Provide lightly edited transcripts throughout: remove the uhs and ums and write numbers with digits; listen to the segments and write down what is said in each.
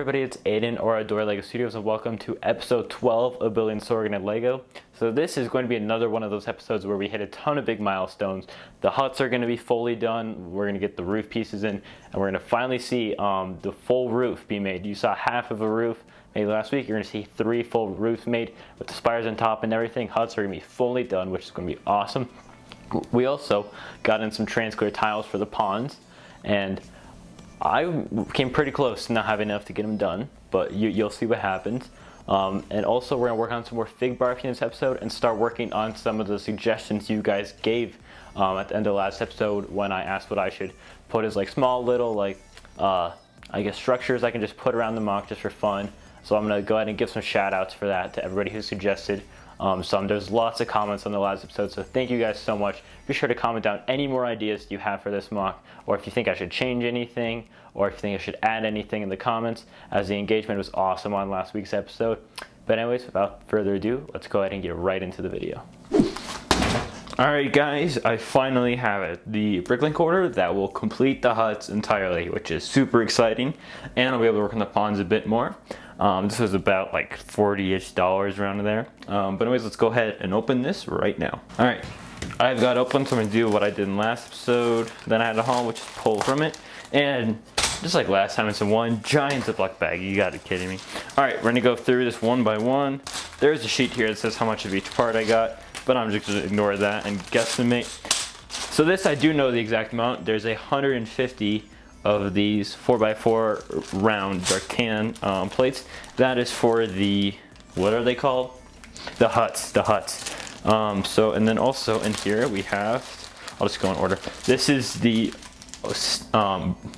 everybody, it's Aiden or Adorier Lego Studios, and welcome to episode 12 of Building Sorgan and Lego. So this is going to be another one of those episodes where we hit a ton of big milestones. The huts are going to be fully done, we're going to get the roof pieces in, and we're going to finally see the full roof be made. You saw half of a roof made last week, you're going to see 3 full roofs made with the spires on top and everything. Huts are going to be fully done, which is going to be awesome. We also got in some trans-clear tiles for the ponds, and I came pretty close to not having enough to get them done, but you'll see what happens. And also we're going to work on some more fig barfing in this episode and start working on some of the suggestions you guys gave at the end of the last episode when I asked what I should put as like small little I guess structures I can just put around the mock just for fun. So I'm going to go ahead and give some shout outs for that to everybody who suggested. There's lots of comments on the last episode, so thank you guys so much. Be sure to comment down any more ideas you have for this mock, or if you think I should change anything, or if you think I should add anything in the comments, as the engagement was awesome on last week's episode. But anyways, without further ado, let's go ahead and get right into the video. Alright guys, I finally have it. The bricklink order that will complete the huts entirely, which is super exciting, and I'll be able to work on the ponds a bit more. This was about like $40-ish around there. But anyways, let's go ahead and open this right now. Alright, I've got it open, so I'm going to do what I did in last episode. Then I had a haul, which is pull from it. And just like last time, it's in one giant Ziploc bag. You gotta be kidding me. Alright, we're going to go through this one by one. There's a sheet here that says how much of each part I got, but I'm just going to ignore that and guesstimate. So this, I do know the exact amount. There's 150 of these 4x4 round dark tan plates. That is for the, what are they called? The huts. And then also in here we have, I'll just go in order. This is the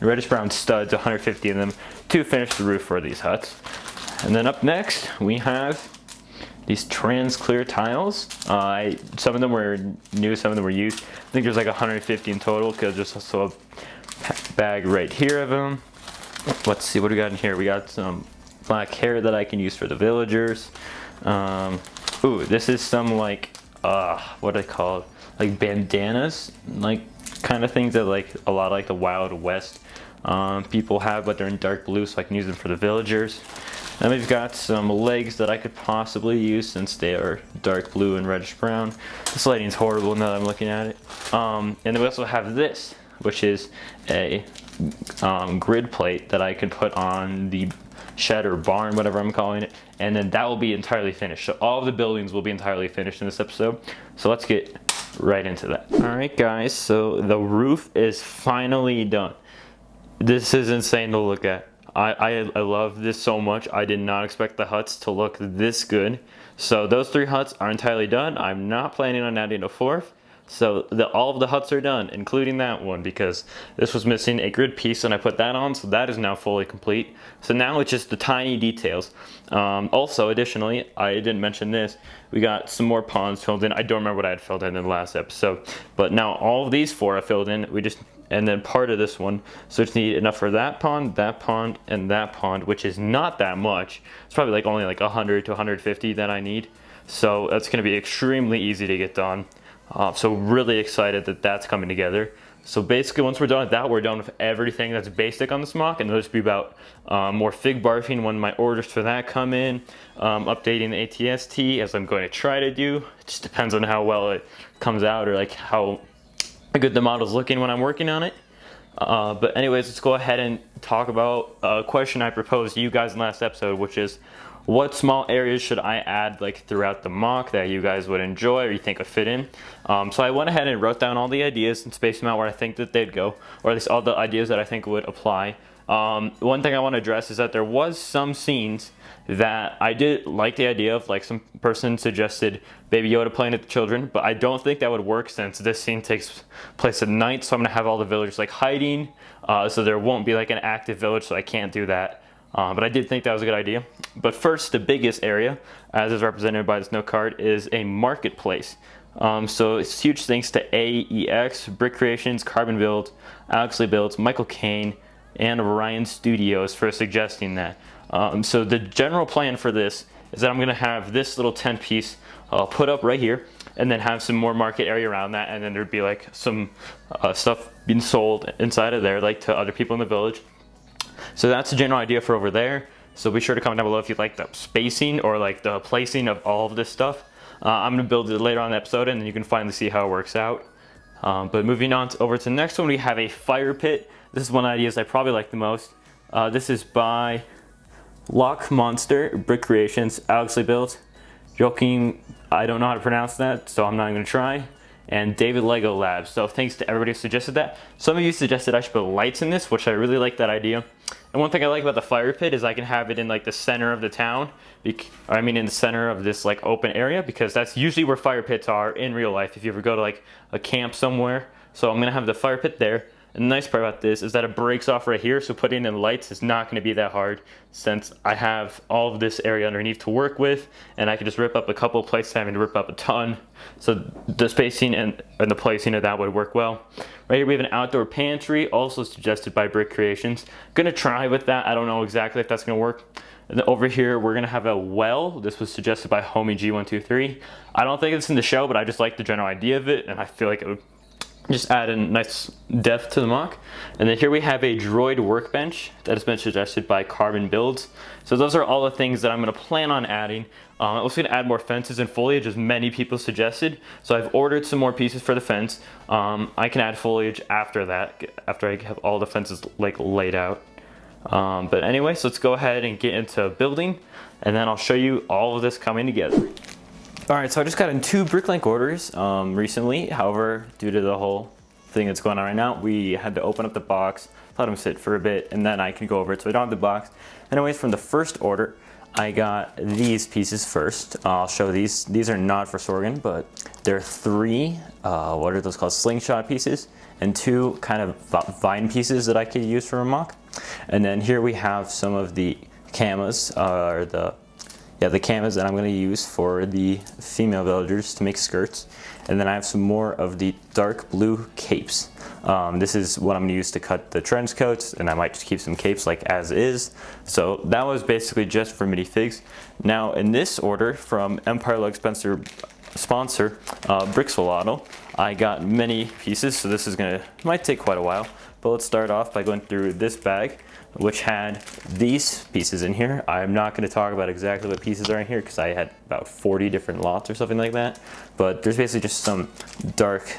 reddish brown studs, 150 of them, to finish the roof for these huts. And then up next we have these trans clear tiles. Some of them were new, some of them were used. I think there's like 150 in total, because there's also a bag right here of them. Let's see what we got in here. We got some black hair that I can use for the villagers. Ooh, this is some like what are they called? Like bandanas, like kind of things that like a lot like the Wild West people have, but they're in dark blue, so I can use them for the villagers. And we've got some legs that I could possibly use since they are dark blue and reddish brown. This lighting's horrible now that I'm looking at it. And then we also have this, which is a grid plate that I can put on the shed or barn, whatever I'm calling it, and then that will be entirely finished. So all of the buildings will be entirely finished in this episode. So let's get right into that. Alright guys, so the roof is finally done. This is insane to look at. I love this so much. I did not expect the huts to look this good. So those 3 huts are entirely done. I'm not planning on adding a 4th. So all of the huts are done, including that one, because this was missing a grid piece and I put that on, so that is now fully complete. So now it's just the tiny details. Also, additionally, I didn't mention this, we got some more ponds filled in. I don't remember what I had filled in the last episode, but now all of these 4 are filled in. And then part of this one, so just need enough for that pond, and that pond, which is not that much. It's probably like only like 100 to 150 that I need. So that's going to be extremely easy to get done. So really excited that that's coming together. So basically once we're done with that, we're done with everything that's basic on this mock, and it'll just be about more fig barfing when my orders for that come in, updating the ATST as I'm going to try to do. It just depends on how well it comes out, or like how good the model's looking when I'm working on it. But anyways, let's go ahead and talk about a question I proposed to you guys in the last episode, which is, what small areas should I add like throughout the mock that you guys would enjoy or you think would fit in? So I went ahead and wrote down all the ideas and spaced them out where I think that they'd go, or at least all the ideas that I think would apply. One thing I want to address is that there was some scenes that I did like the idea of, like some person suggested Baby Yoda playing at the children, but I don't think that would work since this scene takes place at night, so I'm going to have all the villagers like hiding, so there won't be like an active village, so I can't do that. But I did think that was a good idea. But first, the biggest area, as is represented by this note card, is a marketplace. So it's huge thanks to AEX, Brick Creations, Carbon Builds, Alex Lee Builds, Michael Kane, and Orion Studios for suggesting that. So the general plan for this is that I'm going to have this little tent piece put up right here, and then have some more market area around that, and then there'd be like some stuff being sold inside of there, like to other people in the village. So that's the general idea for over there. So be sure to comment down below if you like the spacing or like the placing of all of this stuff. I'm gonna build it later on in the episode, and then you can finally see how it works out. But moving on over to the next one, we have a fire pit. This is one of the ideas I probably like the most. This is by Lock Monster Brick Creations, Alex Lee Built, Joaquin, I don't know how to pronounce that, so I'm not even gonna try, and David Lego Labs. So thanks to everybody who suggested that. Some of you suggested I should put lights in this, which I really like that idea. And one thing I like about the fire pit is I can have it in like the center of the town, I mean in the center of this like open area, because that's usually where fire pits are in real life if you ever go to like a camp somewhere. So I'm gonna have the fire pit there. And the nice part about this is that it breaks off right here, so putting in lights is not going to be that hard since I have all of this area underneath to work with, and I can just rip up a couple of places having to rip up a ton. So the spacing and the placing of that would work well. Right here we have an outdoor pantry, also suggested by Brick Creations. Gonna try with that. I don't know exactly if that's gonna work. And then over here we're gonna have a well. This was suggested by Homie G123. I don't think it's in the show, but I just like the general idea of it, and I feel like it would just add a nice depth to the mock. And then here we have a droid workbench that has been suggested by Carbon Builds. So those are all the things that I'm going to plan on adding. I'm also going to add more fences and foliage, as many people suggested. So I've ordered some more pieces for the fence. I can add foliage after that, after I have all the fences like laid out. But anyway, so let's go ahead and get into building, and then I'll show you all of this coming together. Alright, so I just got in 2 BrickLink orders recently. However, due to the whole thing that's going on right now, we had to open up the box, let them sit for a bit, and then I can go over it. So I don't have the box. Anyways, from the first order, I got these pieces first. I'll show these. These are not for Sorgan, but they're 3, what are those called, slingshot pieces, and 2 kind of vine pieces that I could use for a mock. And then here we have some of the camas, or the camas that I'm going to use for the female villagers to make skirts. And then I have some more of the dark blue capes. This is what I'm going to use to cut the trench coats, and I might just keep some capes like as is. So that was basically just for minifigs. Now in this order from Empire Lug sponsor Brixolotl, I got many pieces, so this is might take quite a while. But let's start off by going through this bag, which had these pieces in here. I'm not going to talk about exactly what pieces are in here because I had about 40 different lots or something like that. But there's basically just some dark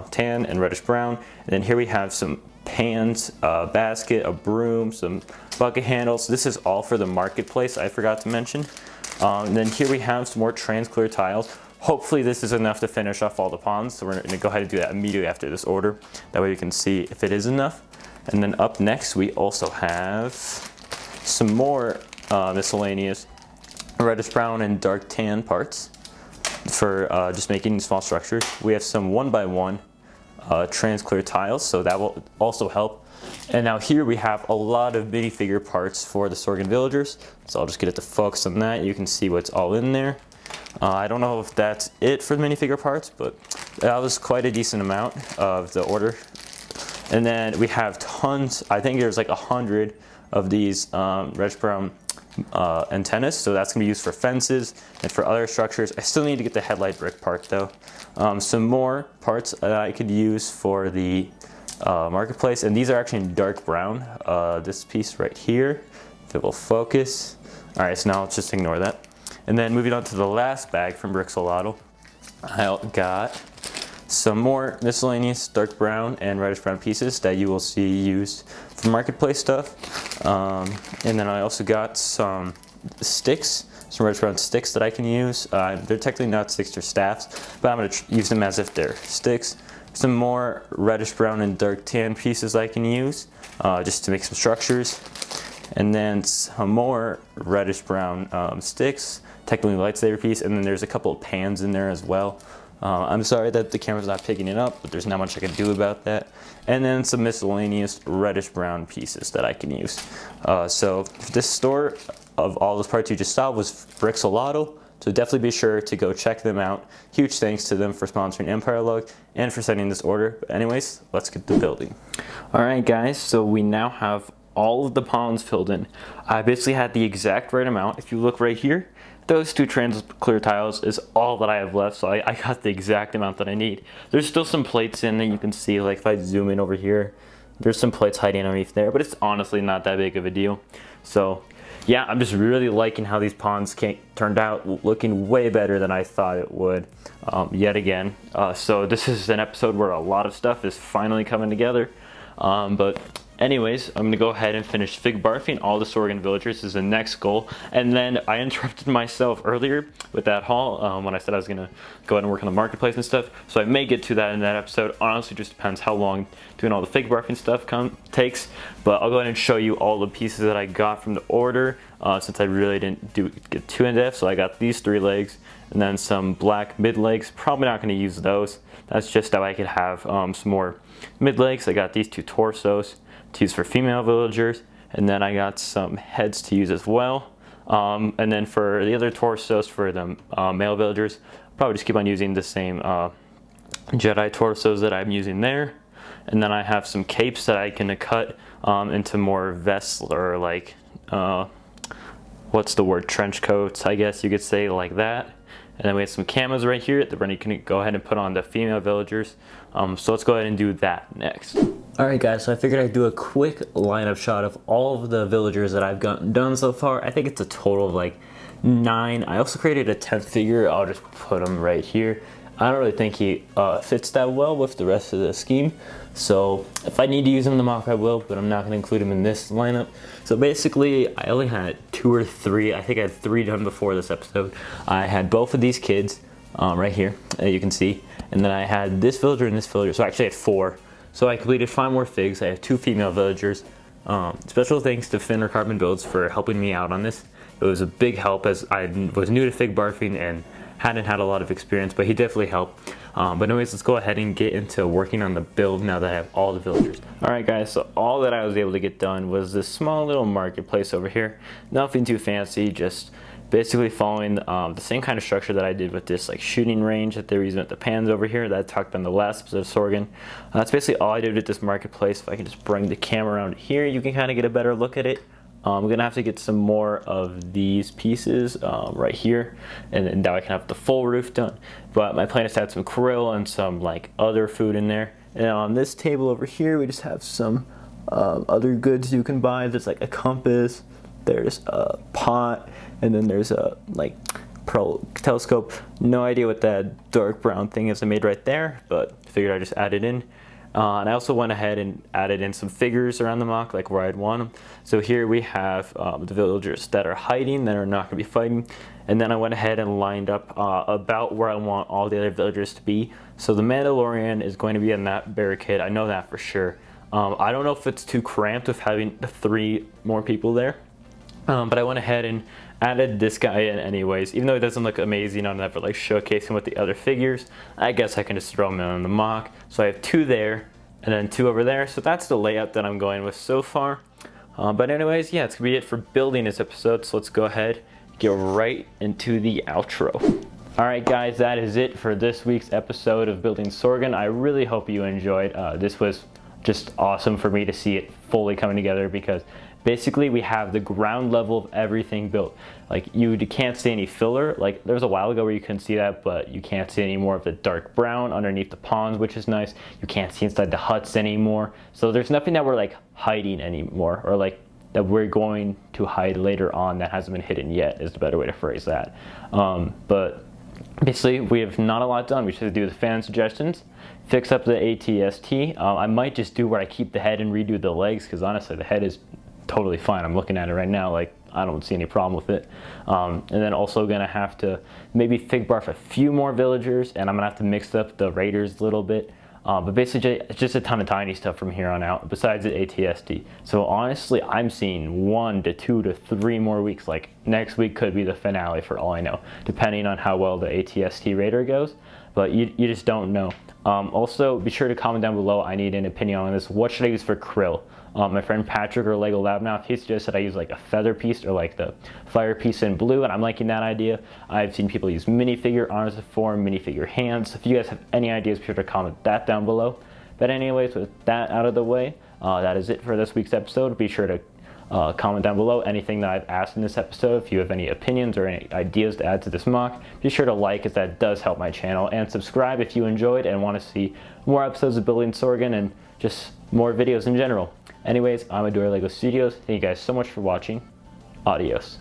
tan and reddish brown. And then here we have some pans, a basket, a broom, some bucket handles. This is all for the marketplace, I forgot to mention. And then here we have some more trans-clear tiles. Hopefully this is enough to finish off all the ponds, so we're going to go ahead and do that immediately after this order. That way we can see if it is enough. And then up next we also have some more miscellaneous reddish brown and dark tan parts for just making small structures. We have some 1x1 trans-clear tiles, so that will also help. And now here we have a lot of minifigure parts for the Sorghum Villagers, so I'll just get it to focus on that. You can see what's all in there. I don't know if that's it for the minifigure parts, but that was quite a decent amount of the order. And then we have tons, I think there's like 100 of these reddish brown antennas, so that's going to be used for fences and for other structures. I still need to get the headlight brick part though. Some more parts that I could use for the marketplace, and these are actually in dark brown. This piece right here, if it will focus. Alright, so now let's just ignore that. And then moving on to the last bag from Brixolotl, I got some more miscellaneous dark brown and reddish brown pieces that you will see used for marketplace stuff. And then I also got some sticks, some reddish brown sticks that I can use. They're technically not sticks, they're staffs, but I'm going to use them as if they're sticks. Some more reddish brown and dark tan pieces I can use just to make some structures. And then some more reddish brown sticks, technically lightsaber piece, and then there's a couple of pans in there as well. I'm sorry that the camera's not picking it up, but there's not much I can do about that. And then some miscellaneous reddish brown pieces that I can use. So this store of all those parts you just saw was Brixolotl, so definitely be sure to go check them out. Huge thanks to them for sponsoring Empire Lug and for sending this order. But anyways, let's get to building. Alright guys, so we now have all of the ponds filled in. I basically had the exact right amount. If you look right here, those 2 trans-clear tiles is all that I have left, so I got the exact amount that I need. There's still some plates in that you can see, like if I zoom in over here, There's some plates hiding underneath there, but it's honestly not that big of a deal. So yeah, I'm just really liking how these ponds turned out, looking way better than I thought it would, yet again. So this is an episode where a lot of stuff is finally coming together. But anyways, I'm gonna go ahead and finish fig barfing all the Sorghum Villagers is the next goal. And then I interrupted myself earlier with that haul when I said I was gonna go ahead and work on the marketplace and stuff. So I may get to that in that episode. Honestly, just depends how long doing all the fig barfing stuff takes. But I'll go ahead and show you all the pieces that I got from the order since I really didn't get too in depth. So I got these 3 legs and then some black mid legs. Probably not gonna use those. That's just how I could have some more mid legs. I got these 2 torsos to use for female villagers, and then I got some heads to use as well. And then for the other torsos for the male villagers, I'll probably just keep on using the same Jedi torsos that I'm using there. And then I have some capes that I can cut into more vests, or like what's the word, trench coats, I guess you could say, like that. And then we have some camos right here that we're going to go ahead and put on the female villagers. So let's go ahead and do that next. Alright guys, so I figured I'd do a quick lineup shot of all of the villagers that I've gotten done so far. I think it's a total of like 9. I also created a 10th figure. I'll just put him right here. I don't really think he fits that well with the rest of the scheme. So if I need to use him in the mock, I will, but I'm not going to include him in this lineup. So basically, I only had 2 or 3. I think I had 3 done before this episode. I had both of these kids right here, you can see. And then I had this villager and this villager. So I actually had 4. So I completed 5 more figs. I have 2 female villagers. Special thanks to Finn or Carbon Builds for helping me out on this. It was a big help as I was new to fig barfing and hadn't had a lot of experience, but he definitely helped. But anyways, let's go ahead and get into working on the build now that I have all the villagers. Alright guys, so all that I was able to get done was this small little marketplace over here. Nothing too fancy, just basically following the same kind of structure that I did with this like shooting range that they were using at the pans over here that I talked about in the last episode of Sorgan. That's basically all I did with this marketplace. If I can just bring the camera around here, you can kind of get a better look at it. I'm gonna have to get some more of these pieces right here, and then now I can have the full roof done. But my plan is to add some krill and some like other food in there. And on this table over here, we just have some other goods you can buy. There's like a compass, there's a pot, and then there's a like pearl telescope. No idea what that dark brown thing is I made right there, but figured I'd just add it in. And I also went ahead and added in some figures around the mock, like where I'd want them. So here we have the villagers that are hiding, that are not going to be fighting. And then I went ahead and lined up about where I want all the other villagers to be. So the Mandalorian is going to be in that barricade. I know that for sure. I don't know if it's too cramped with having 3 more people there. But I went ahead and added this guy in anyways. Even though it doesn't look amazing on that for like showcasing with the other figures, I guess I can just throw them in on the mock. So I have 2 there and then 2 over there. So that's the layout that I'm going with so far. But anyways, yeah, it's gonna be it for building this episode. So let's go ahead, get right into the outro. Alright guys, that is it for this week's episode of Building Sorgan. I really hope you enjoyed. This was just awesome for me to see it fully coming together, because basically we have the ground level of everything built. Like you can't see any filler. Like there was a while ago where you couldn't see that, but you can't see any more of the dark brown underneath the ponds, which is nice. You can't see inside the huts anymore. So there's nothing that we're like hiding anymore, or like that we're going to hide later on that hasn't been hidden yet, is the better way to phrase that. But basically we have not a lot done. We just have to do the fan suggestions, fix up the ATST. I might just do where I keep the head and redo the legs, because honestly the head is totally fine. I'm looking at it right now, like I don't see any problem with it. And then also gonna have to maybe fig barf a few more villagers, and I'm gonna have to mix up the raiders a little bit. But basically it's just a ton of tiny stuff from here on out besides the ATSD. So honestly, I'm seeing 1 to 2 to 3 more weeks. Like next week could be the finale for all I know, depending on how well the ATST raider goes. But you just don't know. Also, be sure to comment down below. I need an opinion on this. What should I use for krill? My friend Patrick or Lego Lab Now, he suggested I use like a feather piece or like the fire piece in blue, and I'm liking that idea. I've seen people use minifigure arms to form, minifigure hands. If you guys have any ideas, be sure to comment that down below. But anyways, with that out of the way, that is it for this week's episode. Be sure to comment down below anything that I've asked in this episode. If you have any opinions or any ideas to add to this mock, be sure to like, as that does help my channel, and subscribe if you enjoyed and want to see more episodes of Building Sorgan and just more videos in general. Anyways, I'm Adorier Lego Studios. Thank you guys so much for watching. Adios.